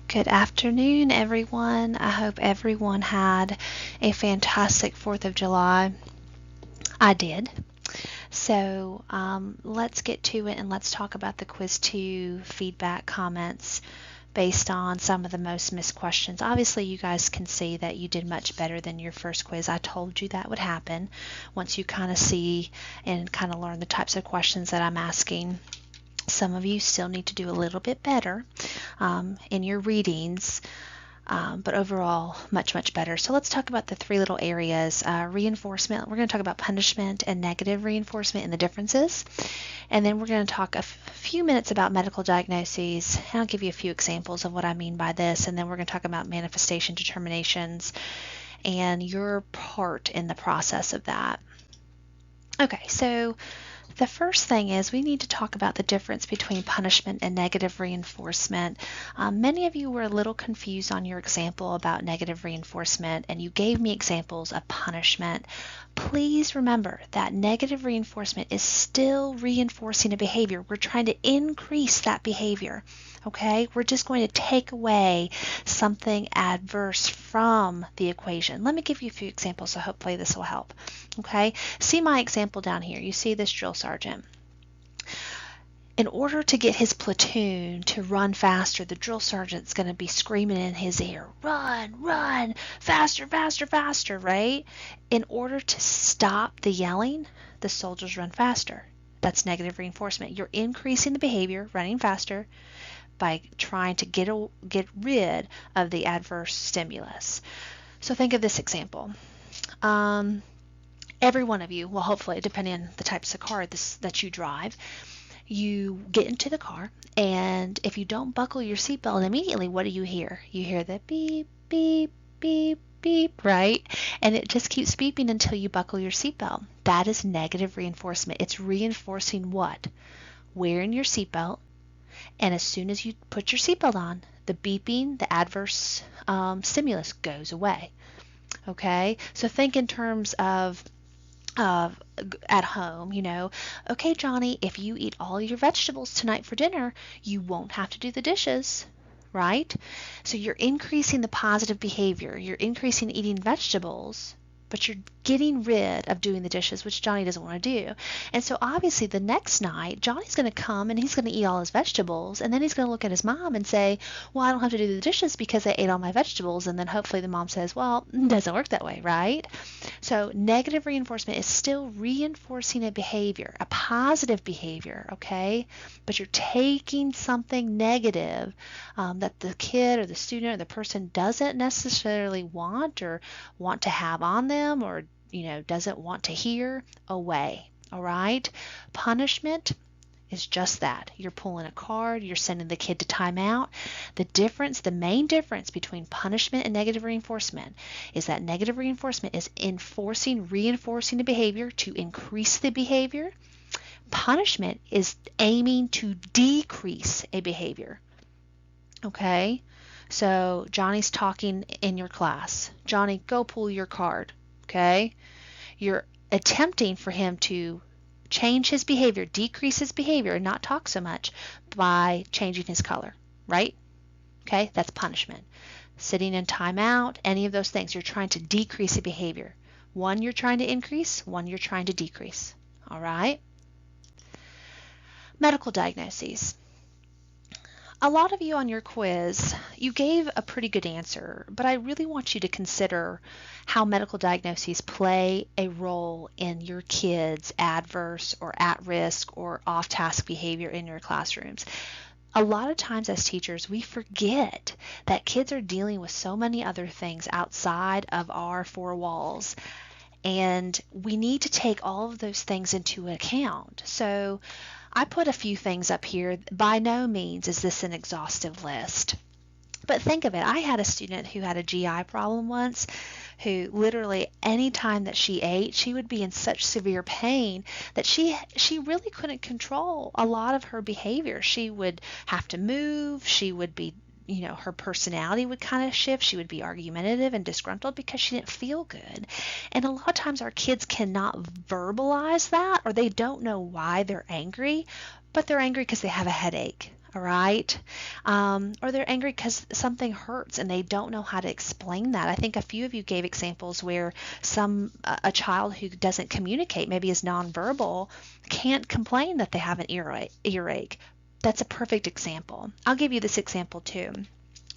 Good afternoon, everyone. I hope everyone had a fantastic 4th of July. I did. So let's get to it and let's talk about the quiz 2 feedback comments based on some of the most missed questions. Obviously, you guys can see that you did much better than your first quiz. I told you that would happen once you kind of see and kind of learn the types of questions that I'm asking. Some of you still need to do a little bit better in your readings, but overall, much better. So let's talk about the three little areas. Reinforcement, we're going to talk about punishment and negative reinforcement and the differences. And then we're going to talk a few minutes about medical diagnoses, and I'll give you a few examples of what I mean by this. And then we're going to talk about manifestation determinations and your part in the process of that. Okay, so the first thing is we need to talk about the difference between punishment and negative reinforcement. Many of you were a little confused on your example about negative reinforcement, and you gave me examples of punishment. Please remember that negative reinforcement is still reinforcing a behavior. We're trying to increase that behavior. Okay, we're just going to take away something adverse from the equation. Let me give you a few examples, so hopefully this will help. Okay, see my example down here. You see this drill sergeant. In order to get his platoon to run faster, the drill sergeant's going to be screaming in his ear, run, run, faster, faster, faster, right? In order to stop the yelling, the soldiers run faster. That's negative reinforcement. You're increasing the behavior, running faster, by trying to get rid of the adverse stimulus. So think of this example. Every one of you, well, hopefully, depending on the types of car that you drive, you get into the car, and if you don't buckle your seatbelt immediately, what do you hear? You hear the beep, beep, beep, beep, right? And it just keeps beeping until you buckle your seatbelt. That is negative reinforcement. It's reinforcing what? Wearing your seatbelt. And as soon as you put your seatbelt on, the beeping, the adverse stimulus goes away. Okay? So think in terms of at home, okay, Johnny, if you eat all your vegetables tonight for dinner, you won't have to do the dishes, right? So you're increasing the positive behavior. You're increasing eating vegetables, but you're getting rid of doing the dishes, which Johnny doesn't want to do. And so obviously the next night, Johnny's going to come and he's going to eat all his vegetables, and then he's going to look at his mom and say, well, I don't have to do the dishes because I ate all my vegetables. And then hopefully the mom says, well, it doesn't work that way, right? So negative reinforcement is still reinforcing a behavior, a positive behavior, okay? But you're taking something negative that the kid or the student or the person doesn't necessarily want or want to have on them, or doesn't want to hear, away. All right? Punishment is just that. You're pulling a card, you're sending the kid to timeout. The main difference between punishment and negative reinforcement is that negative reinforcement is reinforcing the behavior to increase the behavior. Punishment is aiming to decrease a behavior. Okay? So Johnny's talking in your class. Johnny, go pull your card. Okay? You're attempting for him to change his behavior, decrease his behavior, and not talk so much by changing his color, right? Okay? That's punishment. Sitting in timeout, any of those things, you're trying to decrease a behavior. One you're trying to increase, one you're trying to decrease. All right? Medical diagnoses. A lot of you on your quiz, you gave a pretty good answer, but I really want you to consider how medical diagnoses play a role in your kids' adverse or at-risk or off-task behavior in your classrooms. A lot of times as teachers, we forget that kids are dealing with so many other things outside of our four walls, and we need to take all of those things into account. So I put a few things up here. By no means is this an exhaustive list. But think of it. I had a student who had a GI problem once, who literally any time that she ate, she would be in such severe pain that she really couldn't control a lot of her behavior. She would have to move. She would be, her personality would kind of shift. She would be argumentative and disgruntled because she didn't feel good. And a lot of times our kids cannot verbalize that, or they don't know why they're angry, but they're angry because they have a headache. all right? Or they're angry because something hurts and they don't know how to explain that. I think a few of you gave examples where a child who doesn't communicate, maybe is nonverbal, can't complain that they have an earache. That's a perfect example. I'll give you this example too.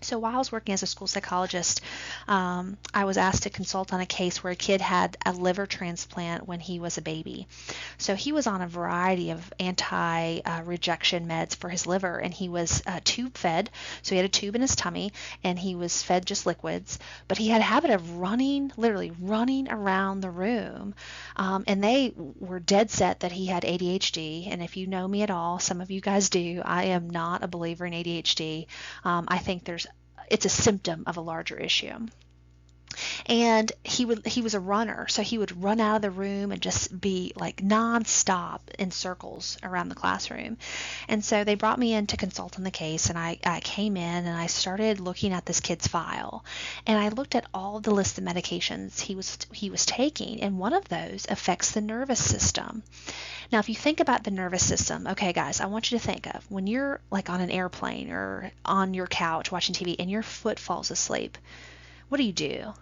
So while I was working as a school psychologist, I was asked to consult on a case where a kid had a liver transplant when he was a baby. So he was on a variety of anti-rejection meds for his liver, and he was tube fed. So he had a tube in his tummy, and he was fed just liquids. But he had a habit of running, literally running around the room. And they were dead set that he had ADHD. And if you know me at all, some of you guys do, I am not a believer in ADHD. I think it's a symptom of a larger issue. And he was a runner, so he would run out of the room and just be like nonstop in circles around the classroom. And so they brought me in to consult on the case, and I came in and I started looking at this kid's file, and I looked at all the list of medications he was taking, and one of those affects the nervous system. Now, if you think about the nervous system, okay, guys, I want you to think of when you're like on an airplane or on your couch watching TV and your foot falls asleep, what do?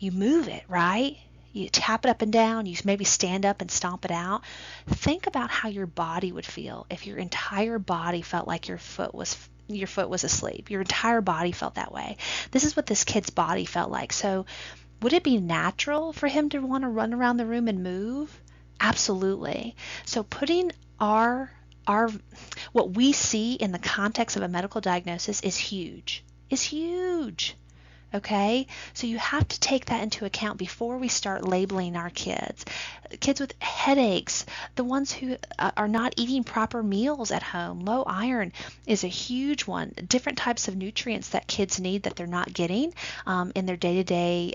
You move it, right? You tap it up and down, you maybe stand up and stomp it out. Think about how your body would feel if your entire body felt like your foot was asleep. Your entire body felt that way. This is what this kid's body felt like. So would it be natural for him to want to run around the room and move? Absolutely. So putting our what we see in the context of a medical diagnosis is huge. Okay, so you have to take that into account before we start labeling our kids. Kids with headaches, the ones who are not eating proper meals at home. Low iron is a huge one. Different types of nutrients that kids need that they're not getting in their day-to-day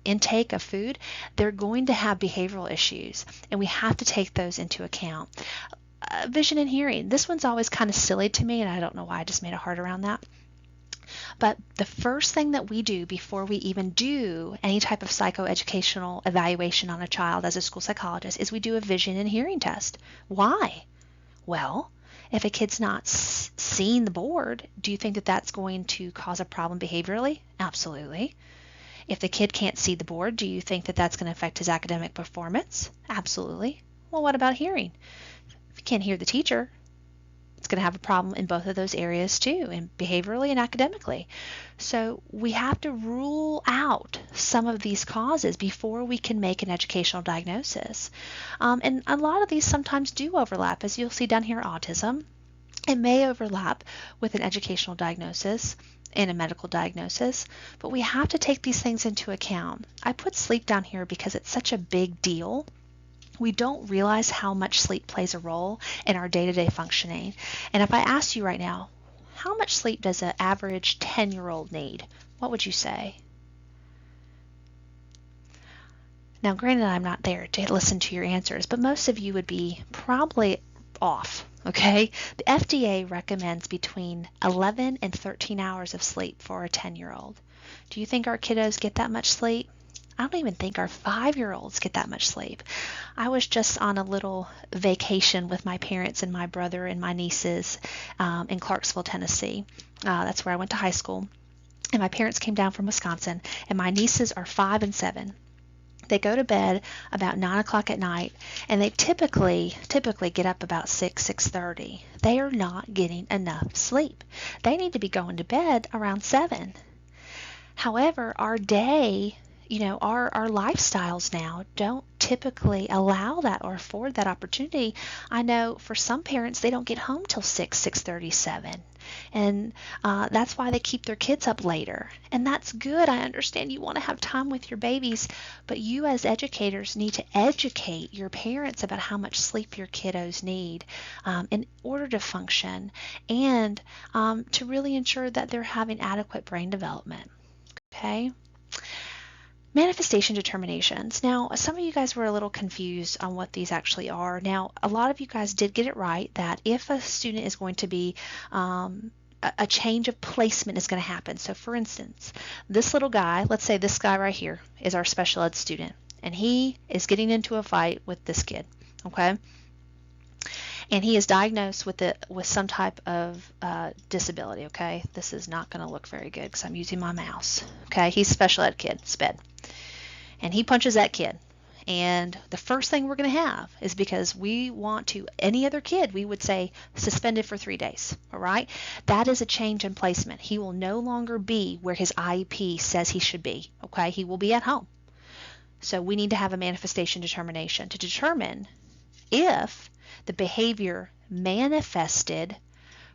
intake of food, they're going to have behavioral issues, and we have to take those into account. Vision and hearing. This one's always kind of silly to me, and I don't know why I just made a heart around that. But the first thing that we do before we even do any type of psychoeducational evaluation on a child as a school psychologist is we do a vision and hearing test. Why? Well, if a kid's not seeing the board, do you think that that's going to cause a problem behaviorally? Absolutely. If the kid can't see the board, do you think that that's going to affect his academic performance? Absolutely. Well, what about hearing? If you can't hear the teacher, it's going to have a problem in both of those areas too, and behaviorally and academically. So we have to rule out some of these causes before we can make an educational diagnosis. And a lot of these sometimes do overlap, as you'll see down here, autism. It may overlap with an educational diagnosis and a medical diagnosis, but we have to take these things into account. I put sleep down here because it's such a big deal. We don't realize how much sleep plays a role in our day-to-day functioning. And if I asked you right now, how much sleep does an average 10-year-old need? What would you say? Now, granted, I'm not there to listen to your answers, but most of you would be probably off, okay? The FDA recommends between 11 and 13 hours of sleep for a 10-year-old. Do you think our kiddos get that much sleep? I don't even think our 5-year-olds get that much sleep. I was just on a little vacation with my parents and my brother and my nieces in Clarksville, Tennessee. That's where I went to high school. And my parents came down from Wisconsin, and my nieces are 5 and 7. They go to bed about 9 o'clock at night, and they typically get up about 6:30. They are not getting enough sleep. They need to be going to bed around 7. However, our day, our lifestyles now don't typically allow that or afford that opportunity. I know for some parents, they don't get home till 6:30, 7. And that's why they keep their kids up later. And that's good. I understand you want to have time with your babies, but you as educators need to educate your parents about how much sleep your kiddos need in order to function and to really ensure that they're having adequate brain development. Okay? Manifestation determinations. Now, some of you guys were a little confused on what these actually are. Now, a lot of you guys did get it right that if a student is going to be a change of placement is going to happen. So, for instance, this little guy, let's say this guy right here is our special ed student, and he is getting into a fight with this kid, okay? and he is diagnosed with some type of disability. Okay, this is not going to look very good because I'm using my mouse. Okay, he's a special ed kid, SPED, and he punches that kid. And the first thing we're going to have is, because we want to, any other kid, we would say suspended for 3 days. All right, that is a change in placement. He will no longer be where his IEP says he should be. Okay, he will be at home. So we need to have a manifestation determination to determine if the behavior manifested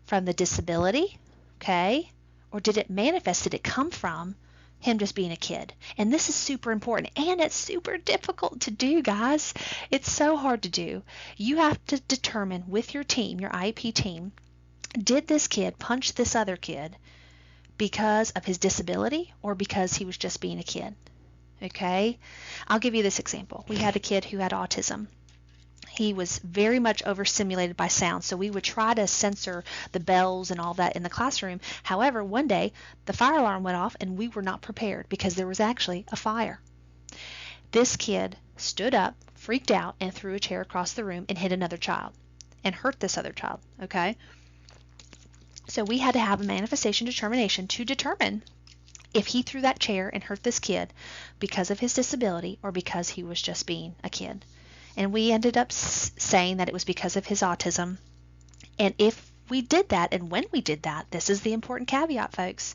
from the disability, okay, or did it manifest, did it come from him just being a kid? And this is super important, and it's super difficult to do, guys. It's so hard to do. You have to determine with your team, your IEP team, did this kid punch this other kid because of his disability or because he was just being a kid? Okay, I'll give you this example. We had a kid who had autism. He was very much overstimulated by sound, so we would try to censor the bells and all that in the classroom. However, one day the fire alarm went off and we were not prepared because there was actually a fire. This kid stood up, freaked out, and threw a chair across the room and hit another child and hurt this other child. Okay, so we had to have a manifestation determination to determine if he threw that chair and hurt this kid because of his disability or because he was just being a kid. And we ended up saying that it was because of his autism. And if we did that, and when we did that, this is the important caveat, folks.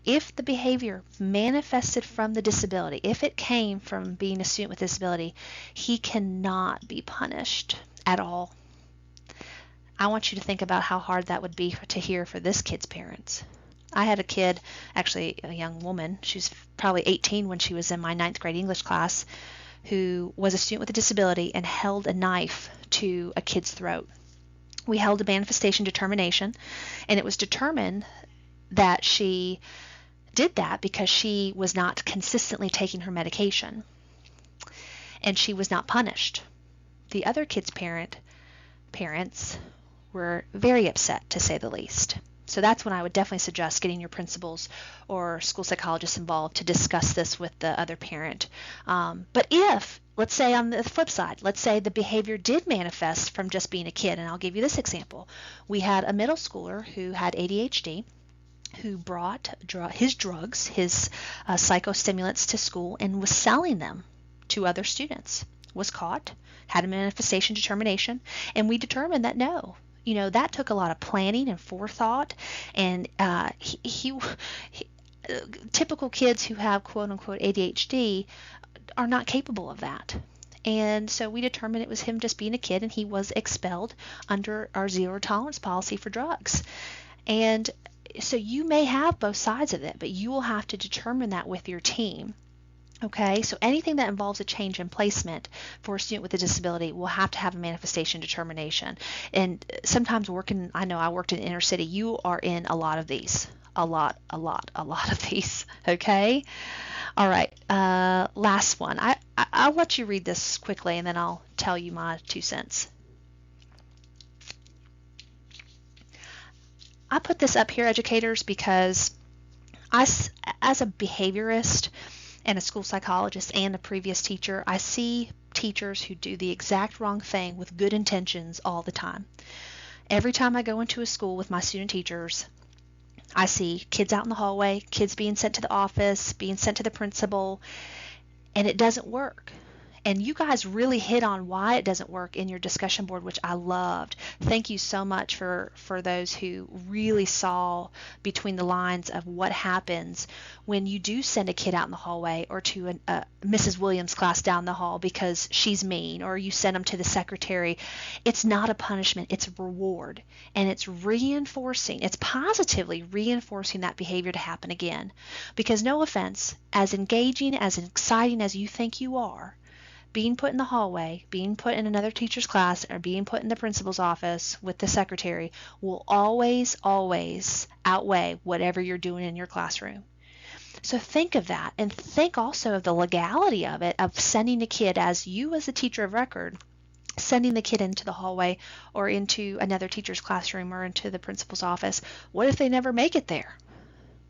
If the behavior manifested from the disability, if it came from being a student with disability, he cannot be punished at all. I want you to think about how hard that would be to hear for this kid's parents. I had a kid, actually a young woman, she was probably 18 when she was in my 9th grade English class, who was a student with a disability and held a knife to a kid's throat. We held a manifestation determination, and it was determined that she did that because she was not consistently taking her medication, and she was not punished. The other kid's parents were very upset, to say the least. So that's when I would definitely suggest getting your principals or school psychologists involved to discuss this with the other parent. But if, let's say on the flip side, let's say the behavior did manifest from just being a kid, and I'll give you this example. We had a middle schooler who had ADHD, who brought his drugs, his psychostimulants to school and was selling them to other students, was caught, had a manifestation determination, and we determined that no. You know, that took a lot of planning and forethought, and typical kids who have quote-unquote ADHD are not capable of that. And so we determined it was him just being a kid, and he was expelled under our zero tolerance policy for drugs. And so you may have both sides of it, but you will have to determine that with your team. Okay, so anything that involves a change in placement for a student with a disability will have to have a manifestation determination. And sometimes I know I worked in inner city, you are in a lot of these. A lot of these. Okay? All right, last one. I'll let you read this quickly and then I'll tell you my 2 cents. I put this up here, educators, because as a behaviorist, and a school psychologist and a previous teacher, I see teachers who do the exact wrong thing with good intentions all the time. Every time I go into a school with my student teachers, I see kids out in the hallway, kids being sent to the office, being sent to the principal, and it doesn't work. And you guys really hit on why it doesn't work in your discussion board, which I loved. Thank you so much for those who really saw between the lines of what happens when you do send a kid out in the hallway or to Mrs. Williams' class down the hall because she's mean, or you send them to the secretary. It's not a punishment, it's a reward. And it's positively reinforcing that behavior to happen again. Because no offense, as engaging, as exciting as you think you are, being put in the hallway, being put in another teacher's class, or being put in the principal's office with the secretary will always outweigh whatever you're doing in your classroom. So think of that, and think also of the legality of it, of sending a kid, as you as the teacher of record, sending the kid into the hallway or into another teacher's classroom or into the principal's office. What if they never make it there?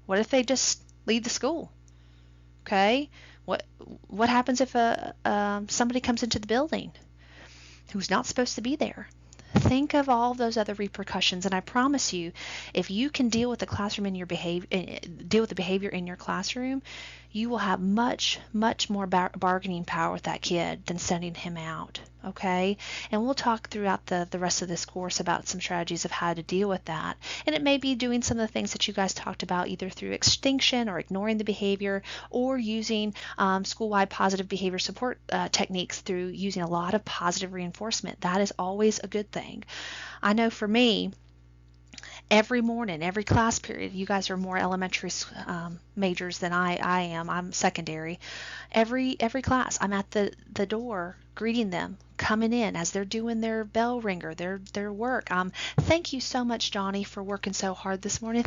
What if they just leave the school? Okay? What happens if somebody comes into the building who's not supposed to be there? Think of all those other repercussions, and I promise you, if you can deal with the classroom in your behavior, deal with the behavior in your classroom, you will have much, much more bargaining power with that kid than sending him out. Okay? And we'll talk throughout the rest of this course about some strategies of how to deal with that. And it may be doing some of the things that you guys talked about, either through extinction or ignoring the behavior, or using school-wide positive behavior support techniques through using a lot of positive reinforcement. That is always a good thing. I know for me, every morning, every class period, you guys are more elementary majors than I am. I'm secondary. Every class, I'm at the door greeting them, coming in as they're doing their bell ringer, their work. Thank you so much, Johnny, for working so hard this morning.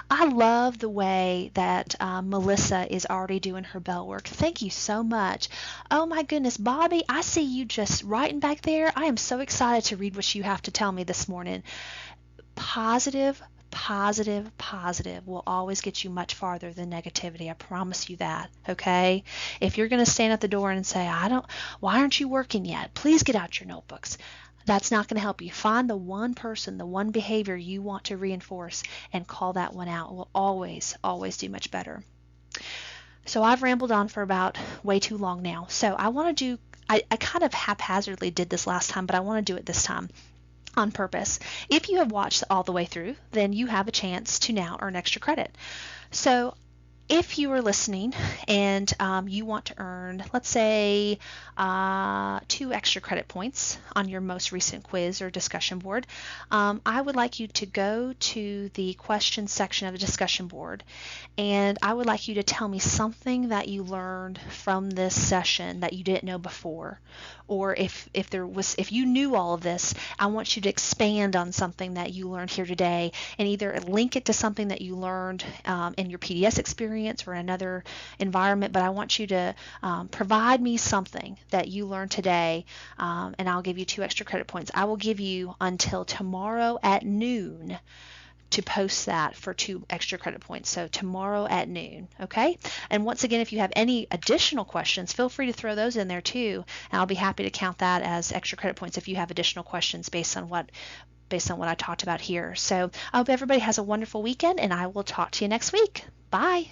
I love the way that Melissa is already doing her bell work. Thank you so much. Oh my goodness, Bobby, I see you just writing back there. I am so excited to read what you have to tell me this morning. Positive, positive, positive will always get you much farther than negativity. I promise you that, okay? If you're going to stand at the door and say, why aren't you working yet? Please get out your notebooks. That's not going to help you. Find the one person, the one behavior you want to reinforce and call that one out. It will always, always do much better. So I've rambled on for about way too long now. So I kind of haphazardly did this last time, but I want to do it this time on purpose. If you have watched all the way through, then you have a chance to now earn extra credit. So if you are listening and you want to earn, let's say, 2 extra credit points on your most recent quiz or discussion board, I would like you to go to the questions section of the discussion board, and I would like you to tell me something that you learned from this session that you didn't know before. Or if you knew all of this, I want you to expand on something that you learned here today and either link it to something that you learned in your PDS experience or another environment, but I want you to provide me something that you learned today, and I'll give you 2 extra credit points. I will give you until tomorrow at noon to post that for 2 extra credit points. So tomorrow at noon, okay? And once again, if you have any additional questions, feel free to throw those in there too, and I'll be happy to count that as extra credit points if you have additional questions based on what I talked about here. So I hope everybody has a wonderful weekend, and I will talk to you next week. Bye.